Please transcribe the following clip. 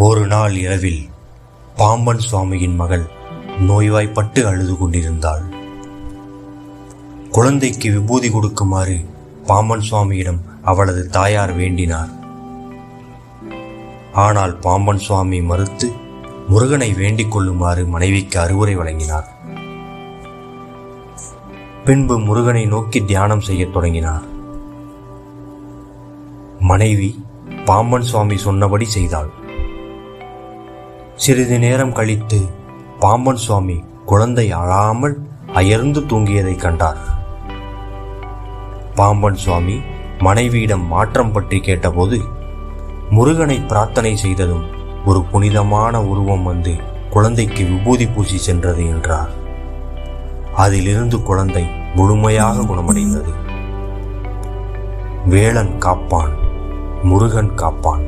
ஒரு நாள் இரவில் பாம்பன் சுவாமியின் மகள் நோய்வாய்ப்பட்டு அழுது கொண்டிருந்தாள். குழந்தைக்கு விபூதி கொடுக்குமாறு பாம்பன் சுவாமியிடம் அவளது தாயார் வேண்டினார். ஆனால் பாம்பன் சுவாமி மறுத்து முருகனை வேண்டிக் கொள்ளுமாறு மனைவிக்கு அறிவுரை வழங்கினார். பின்பு முருகனை நோக்கி தியானம் செய்யத் தொடங்கினார். மனைவி பாம்பன் சுவாமி சொன்னபடி செய்தாள். சிறிது நேரம் கழித்து பாம்பன் சுவாமி குழந்தை அழாமல் அயர்ந்து தூங்கியதை கண்டார். பாம்பன் சுவாமி மனைவியிடம் மாற்றம் பற்றி கேட்டபோது, முருகனை பிரார்த்தனை செய்ததும் ஒரு புனிதமான உருவம் வந்து குழந்தைக்கு விபூதி பூசி சென்றது என்றார். அதிலிருந்து குழந்தை முழுமையாக குணமடைந்தது. வேலன் காப்பான், முருகன் காப்பான்.